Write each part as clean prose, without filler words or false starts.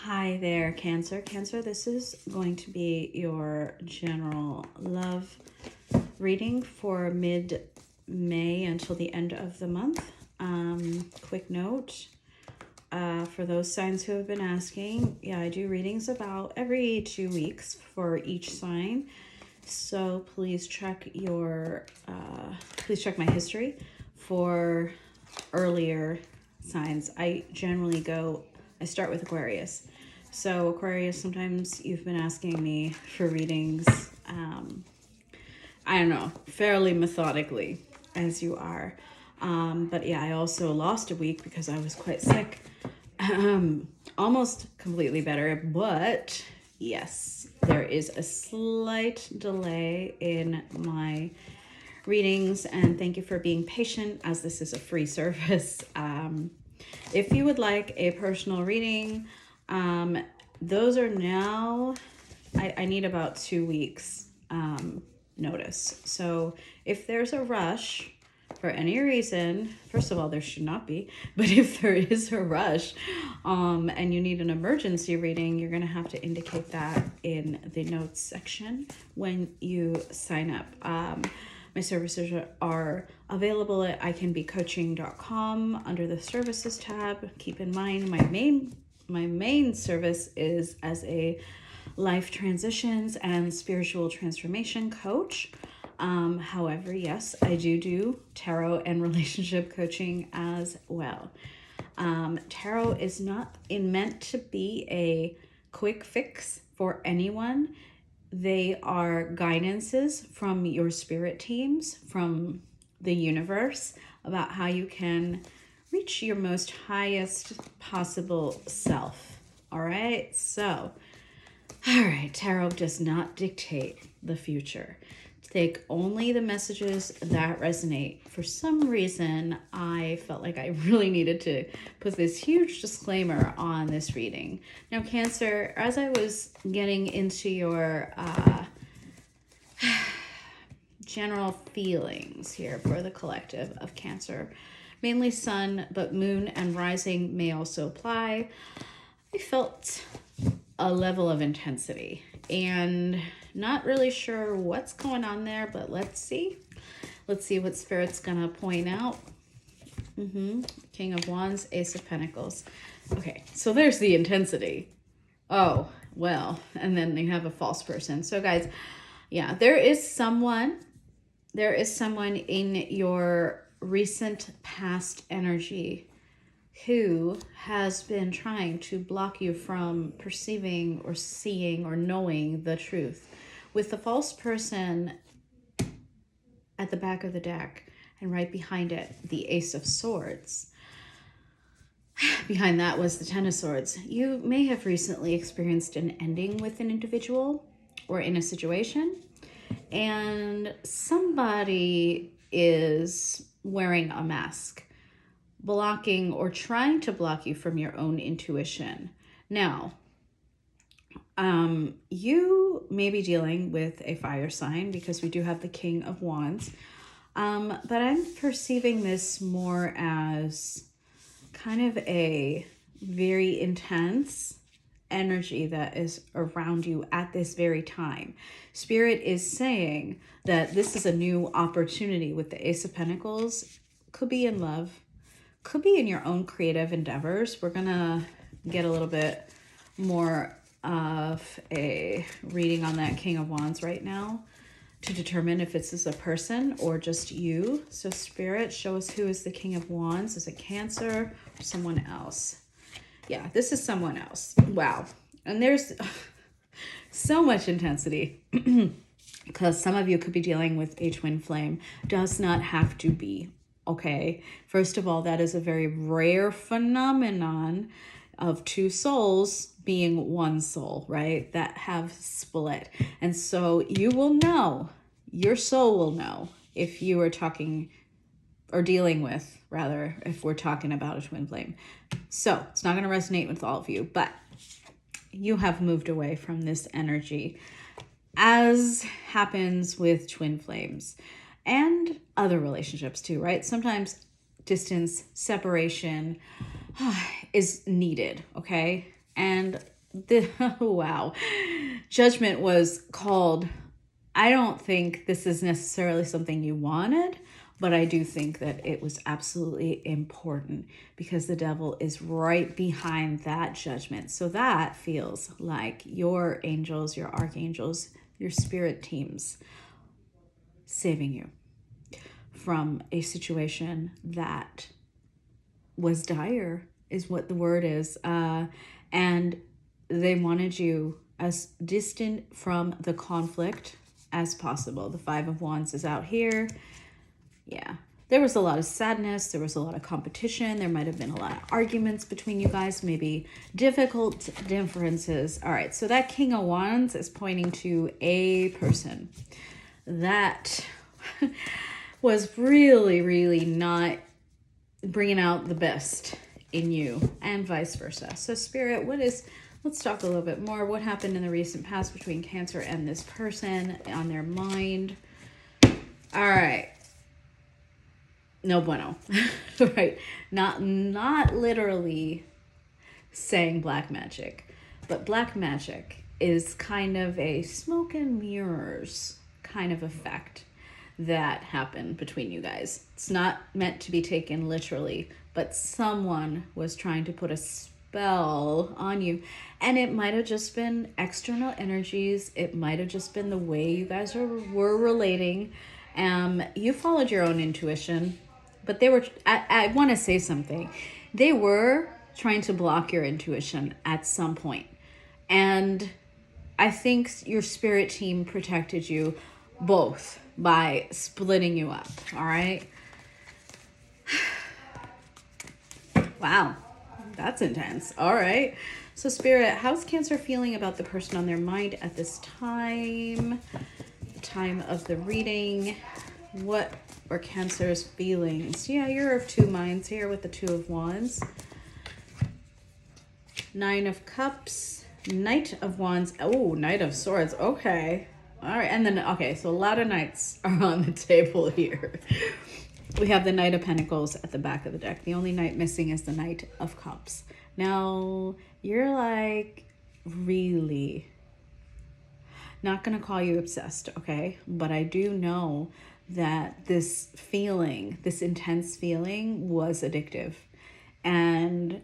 Hi there, Cancer. Cancer, this is going to be your general love reading for mid-May until the end of the month. Quick note, for those signs who have been asking, I do readings about every 2 weeks for each sign. So please check my history for earlier signs. I start with Aquarius. So Aquarius, sometimes you've been asking me for readings, I don't know, fairly methodically as you are. But yeah, I also lost a week because I was quite sick. Almost completely better, but yes, there is a slight delay in my readings, and thank you for being patient as this is a free service. If you would like a personal reading, those are now, I need about 2 weeks notice. So if there's a rush for any reason, first of all, there should not be, but if there is a rush and you need an emergency reading, you're going to have to indicate that in the notes section when you sign up. My services are available at icanbecoaching.com under the services tab. Keep in mind, my main service is as a life transitions and spiritual transformation coach. However, yes, I do tarot and relationship coaching as well. Tarot is not meant to be a quick fix for anyone. They are guidances from your spirit teams, from the universe, about how you can reach your most highest possible self. All right, tarot does not dictate the future. Take only the messages that resonate. For some reason, I felt like I really needed to put this huge disclaimer on this reading. Now, Cancer, as I was getting into your general feelings here for the collective of Cancer, mainly Sun, but Moon and Rising may also apply, I felt a level of intensity and not really sure what's going on there, but let's see what Spirit's gonna point out. King of Wands, Ace of Pentacles. Okay, so there's the intensity. Oh, well, and then they have a false person. So guys, yeah, there is someone in your recent past energy who has been trying to block you from perceiving or seeing or knowing the truth. With the false person at the back of the deck and right behind it, the Ace of Swords. Behind that was the Ten of Swords. You may have recently experienced an ending with an individual or in a situation, and somebody is wearing a mask, blocking or trying to block you from your own intuition. Now, you may be dealing with a fire sign because we do have the King of Wands. But I'm perceiving this more as kind of a very intense energy that is around you at this very time. Spirit is saying that this is a new opportunity with the Ace of Pentacles. Could be in love, could be in your own creative endeavors. We're gonna get a little bit more of a reading on that King of Wands right now to determine if this is a person or just you. So Spirit, show us who is the King of Wands. Is it Cancer or someone else? Yeah, this is someone else. Wow. And there's so much intensity because some of you could be dealing with a twin flame. Does not have to be, okay? First of all, that is a very rare phenomenon of two souls being one soul, right? That have split. And so you will know, your soul will know if you are talking or dealing with, rather, if we're talking about a twin flame. So it's not going to resonate with all of you, but you have moved away from this energy, as happens with twin flames and other relationships too, right? Sometimes distance, separation is needed, okay? And Wow. Judgment was called. I don't think this is necessarily something you wanted, but I do think that it was absolutely important because the devil is right behind that judgment. So that feels like your angels, your archangels, your spirit teams saving you from a situation that was dire, is what the word is. And they wanted you as distant from the conflict as possible. The Five of Wands is out here. Yeah. There was a lot of sadness. There was a lot of competition. There might have been a lot of arguments between you guys, maybe difficult differences. All right. So that King of Wands is pointing to a person that was really, really not bringing out the best in you, and vice versa. So Spirit, let's talk a little bit more. What happened in the recent past between Cancer and this person on their mind? All right. No bueno. Right. Not literally saying black magic, but black magic is kind of a smoke and mirrors kind of effect that happened between you guys. It's not meant to be taken literally, but someone was trying to put a spell on you, and it might have just been external energies. It might have just been the way you guys were relating. You followed your own intuition, but they were, I want to say something. They were trying to block your intuition at some point. And I think your spirit team protected you both by splitting you up. All right. Wow. That's intense. All right. So Spirit, how's Cancer feeling about the person on their mind at this time of the reading? What were Cancer's feelings? Yeah, you're of two minds here with the Two of Wands. Nine of Cups, Knight of Wands. Oh, Knight of Swords. Okay. All right. And then, okay, so a lot of knights are on the table here. We have the Knight of Pentacles at the back of the deck. The only knight missing is the Knight of Cups. Now, you're like, really not going to call you obsessed, okay? But I do know that this feeling, this intense feeling was addictive. And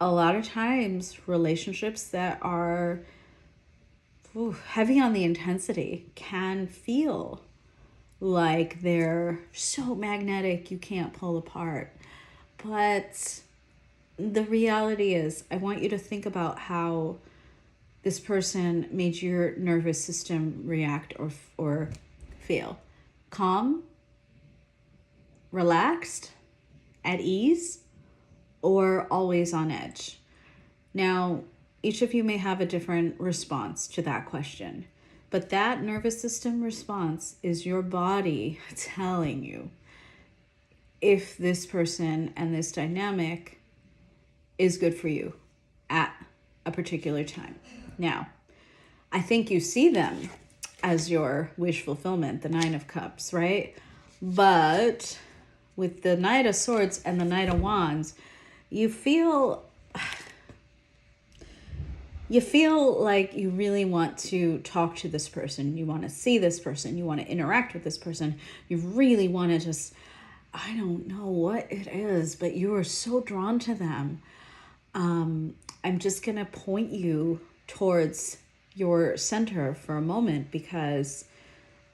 a lot of times, relationships that are heavy on the intensity can feel like they're so magnetic you can't pull apart. But the reality is, I want you to think about how this person made your nervous system react or feel. Calm, relaxed, at ease, or always on edge. Now, each of you may have a different response to that question, but that nervous system response is your body telling you if this person and this dynamic is good for you at a particular time. Now, I think you see them as your wish fulfillment, the Nine of Cups, right? But with the Knight of Swords and the Knight of Wands, you feel like you really want to talk to this person. You want to see this person. You want to interact with this person. You really want to just, I don't know what it is, but you are so drawn to them. I'm just going to point you towards your center for a moment, because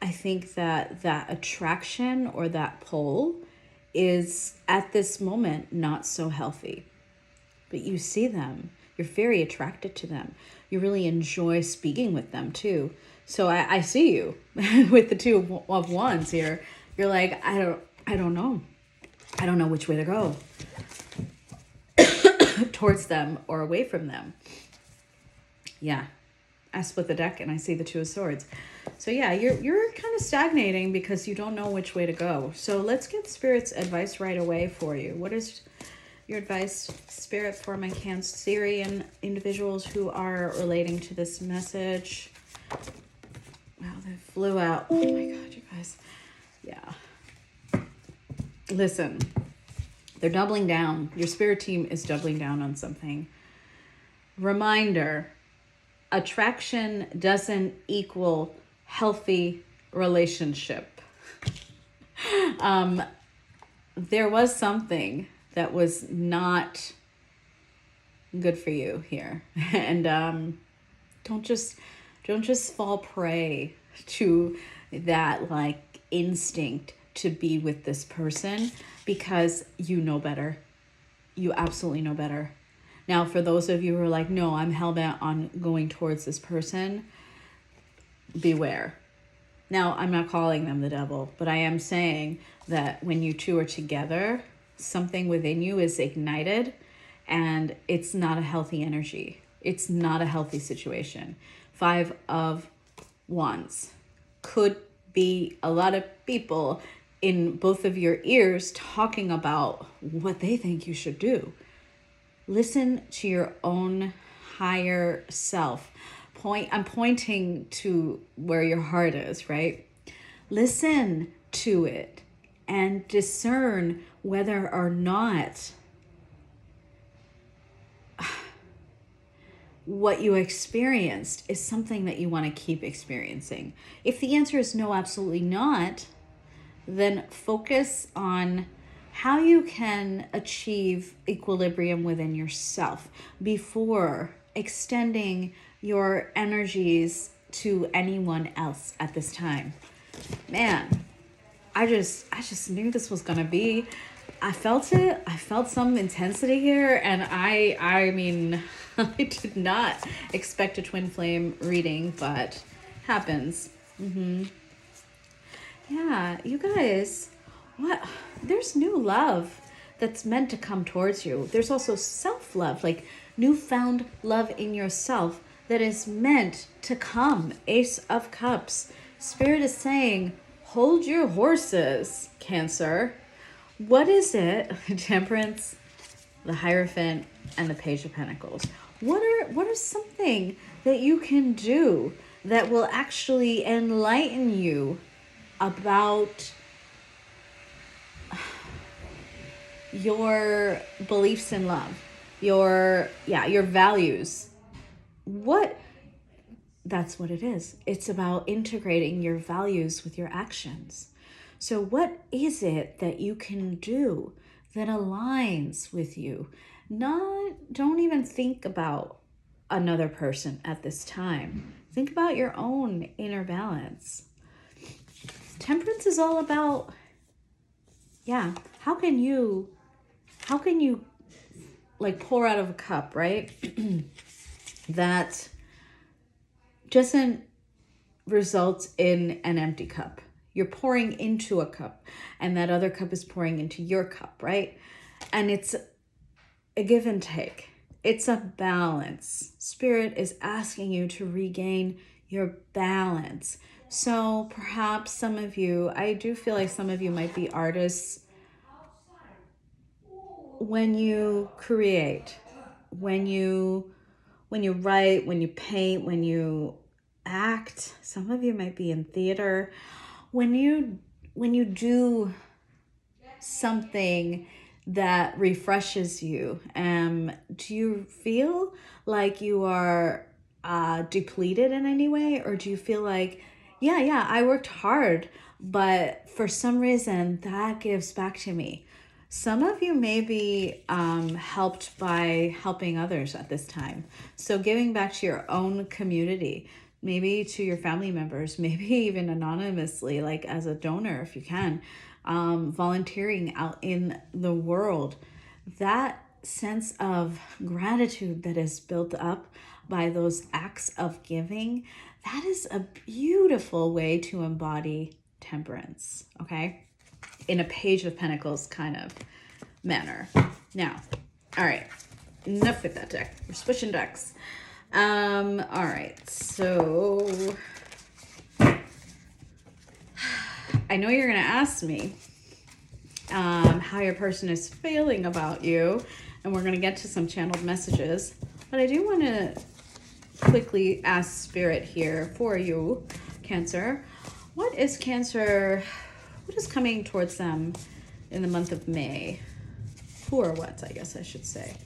I think that attraction or that pull is at this moment not so healthy. But you see them. You're very attracted to them. You really enjoy speaking with them too. So I see you with the Two of Wands here. You're like, I don't know. I don't know which way to go. Towards them or away from them. Yeah. I split the deck and I see the Two of Swords. So yeah, you're kind of stagnating because you don't know which way to go. So let's get Spirit's advice right away for you. What is your advice, Spirit, for my Cancerian individuals who are relating to this message? Wow, they flew out. Oh my God, you guys. Yeah. Listen, they're doubling down. Your spirit team is doubling down on something. Reminder, attraction doesn't equal healthy relationship. There was something that was not good for you here. And don't just fall prey to that like instinct to be with this person, because you know better. You absolutely know better. Now, for those of you who are like, no, I'm hell-bent on going towards this person, beware. Now, I'm not calling them the devil, but I am saying that when you two are together, something within you is ignited, and it's not a healthy energy. It's not a healthy situation. 5 of Wands could be a lot of people in both of your ears talking about what they think you should do. Listen to your own higher self. I'm pointing to where your heart is, right? Listen to it and discern whether or not what you experienced is something that you want to keep experiencing. If the answer is no, absolutely not, then focus on how you can achieve equilibrium within yourself before extending your energies to anyone else at this time. Man, I just knew this was gonna be. I felt it. I felt some intensity here, and I mean, I did not expect a twin flame reading, but happens. Yeah, you guys, what? There's new love that's meant to come towards you. There's also self-love, like newfound love in yourself that is meant to come. Ace of Cups. Spirit is saying, hold your horses, Cancer. What is it? Temperance, the Hierophant, and the Page of Pentacles. What are something that you can do that will actually enlighten you about your beliefs in love, your values? That's what it is. It's about integrating your values with your actions. So what is it that you can do that aligns with you? Don't even think about another person at this time. Think about your own inner balance. Temperance is all about, how can you like pour out of a cup, right? That doesn't result in an empty cup. You're pouring into a cup, and that other cup is pouring into your cup, right? And it's a give and take. It's a balance. Spirit is asking you to regain your balance. So perhaps some of you, I do feel like some of you might be artists. When you create, when you write, when you paint, when you act, some of you might be in theater. When you do something that refreshes you, do you feel like you are depleted in any way? Or do you feel like, I worked hard, but for some reason that gives back to me? Some of you may be helped by helping others at this time. So giving back to your own community, maybe to your family members, maybe even anonymously, like as a donor if you can, volunteering out in the world. That sense of gratitude that is built up by those acts of giving, that is a beautiful way to embody temperance, okay? In a Page of Pentacles kind of manner. Now, all right, enough with that deck. We're switching decks. All right, so I know you're gonna ask me how your person is feeling about you, and we're gonna get to some channeled messages, but I do want to quickly ask Spirit here for you, Cancer. What is coming towards them in the month of May? Who or what, I guess I should say.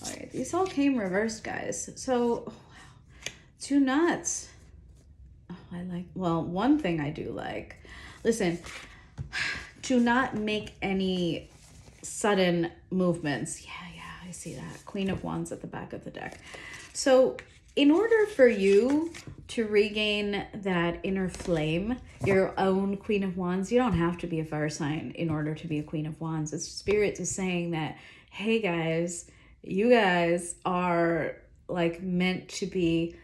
All right, these all came reversed, guys. So, Do not, well, one thing I do like, listen, do not make any sudden movements. Yeah, I see that. Queen of Wands at the back of the deck. So in order for you to regain that inner flame, your own Queen of Wands, you don't have to be a fire sign in order to be a Queen of Wands. It's Spirit is saying that, hey guys, you guys are like meant to be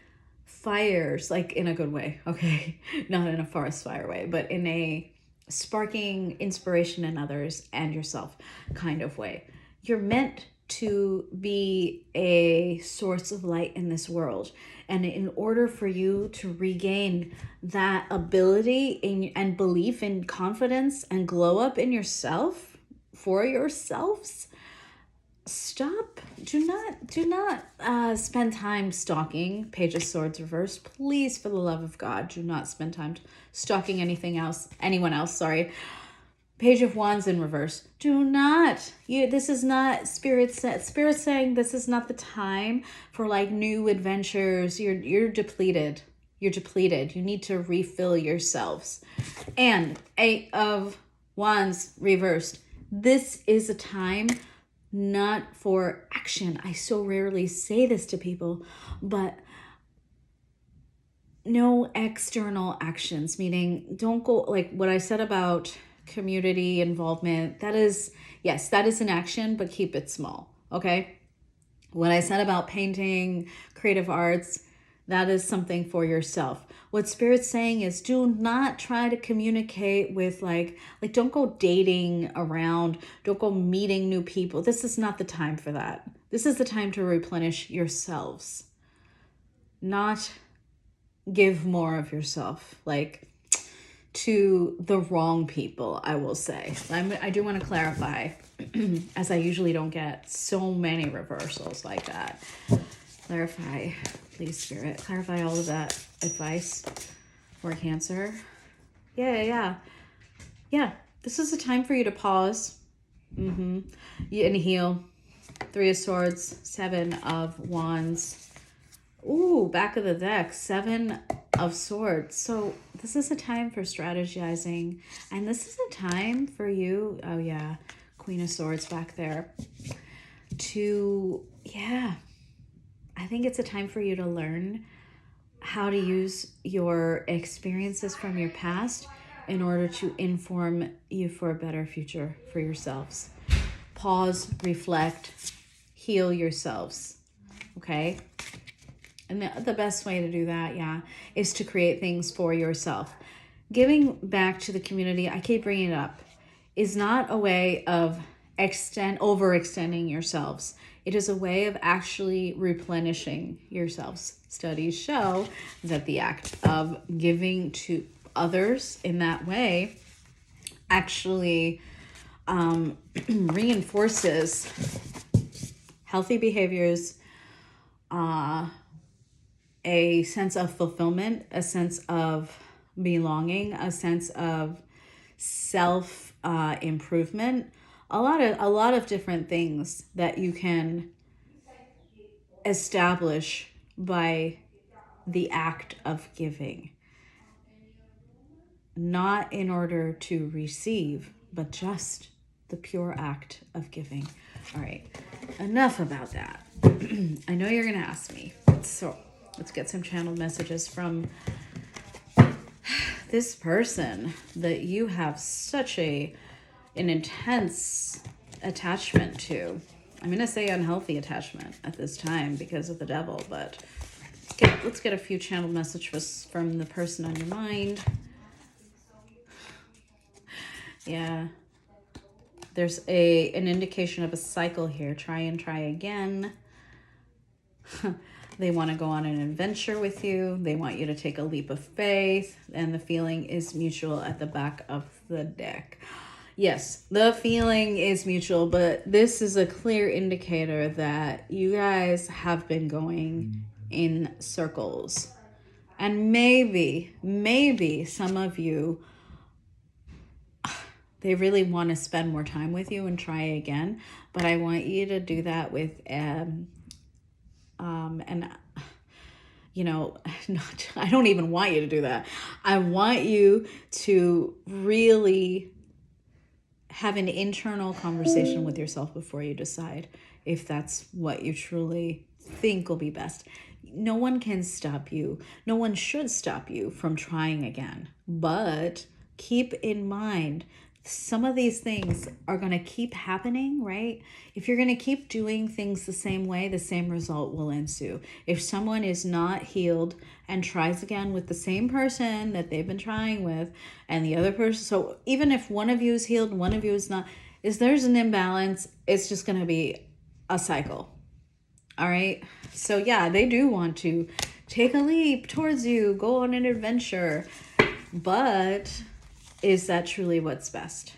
fires, like in a good way, okay? Not in a forest fire way, but in a sparking inspiration in others and yourself kind of way. You're meant to be a source of light in this world. And in order for you to regain that ability and belief and confidence and glow up in yourself, for yourselves, stop. Do not spend time stalking. Page of Swords reversed. Please, for the love of God, do not spend time stalking anyone else, sorry. Page of Wands in reverse. Do not. This is not Spirit saying this is not the time for like new adventures. You're depleted. You're depleted. You need to refill yourselves. And 8 of Wands reversed. This is a time not for action. I so rarely say this to people, but no external actions, meaning don't go like what I said about community involvement. That is, yes, that is an action, but keep it small. Okay. What I said about painting, creative arts, that is something for yourself. What Spirit's saying is do not try to communicate with like don't go dating around, don't go meeting new people. This is not the time for that. This is the time to replenish yourselves, not give more of yourself like to the wrong people, I will say. I do want to clarify, as I usually don't get so many reversals like that. Clarify, please, Spirit. Clarify all of that advice for Cancer. Yeah. This is a time for you to pause. And heal. 3 of Swords, 7 of Wands. Ooh, back of the deck, 7 of Swords. So this is a time for strategizing. And this is a time for you, oh yeah, Queen of Swords back there, I think it's a time for you to learn how to use your experiences from your past in order to inform you for a better future for yourselves. Pause, reflect, heal yourselves, okay? And the best way to do that, is to create things for yourself. Giving back to the community, I keep bringing it up, is not a way of overextending yourselves. It is a way of actually replenishing yourselves. Studies show that the act of giving to others in that way actually reinforces healthy behaviors, a sense of fulfillment, a sense of belonging, a sense of self improvement, a lot of different things that you can establish by the act of giving. Not in order to receive, but just the pure act of giving. All right, enough about that. I know you're going to ask me. So let's get some channeled messages from this person that you have such an intense attachment to. I'm going to say unhealthy attachment at this time because of the devil, but let's get a few channeled messages from the person on your mind. Yeah. There's an indication of a cycle here. Try and try again. They want to go on an adventure with you. They want you to take a leap of faith. And the feeling is mutual at the back of the deck. Yes, the feeling is mutual, but this is a clear indicator that you guys have been going in circles. And maybe some of you, they really want to spend more time with you and try again. But I want you to do that with not, I don't even want you to do that. I want you to really have an internal conversation with yourself before you decide if that's what you truly think will be best. No one can stop you. No one should stop you from trying again. But keep in mind, some of these things are going to keep happening, right? If you're going to keep doing things the same way, the same result will ensue. If someone is not healed and tries again with the same person that they've been trying with, and the other person, so even if one of you is healed and one of you is not, there's an imbalance, it's just going to be a cycle. All right. So yeah, they do want to take a leap towards you, go on an adventure, but is that truly what's best?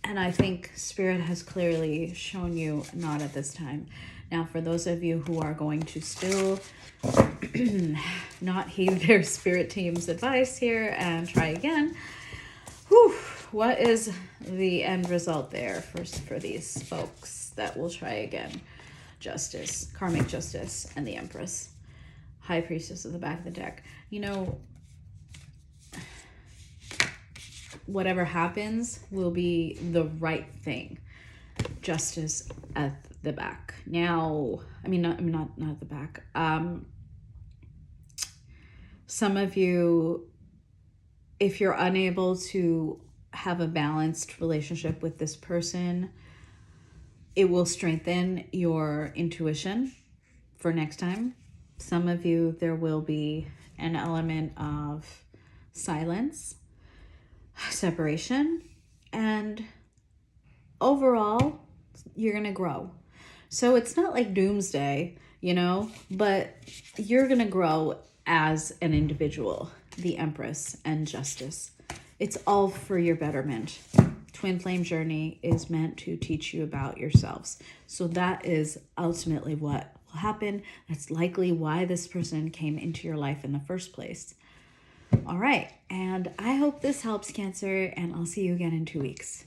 And I think Spirit has clearly shown you not at this time. Now, for those of you who are going to still not heed their Spirit team's advice here and try again, what is the end result there for these folks that will try again? Justice, karmic justice, and the Empress. High Priestess at the back of the deck. Whatever happens will be the right thing. Justice at the back. Now, not at the back. Some of you, if you're unable to have a balanced relationship with this person, it will strengthen your intuition for next time. Some of you, there will be an element of silence, separation, and overall, you're going to grow. So it's not like doomsday, but you're going to grow as an individual, the Empress and Justice. It's all for your betterment. Twin Flame Journey is meant to teach you about yourselves. So that is ultimately what will happen. That's likely why this person came into your life in the first place. All right. And I hope this helps, Cancer, and I'll see you again in 2 weeks.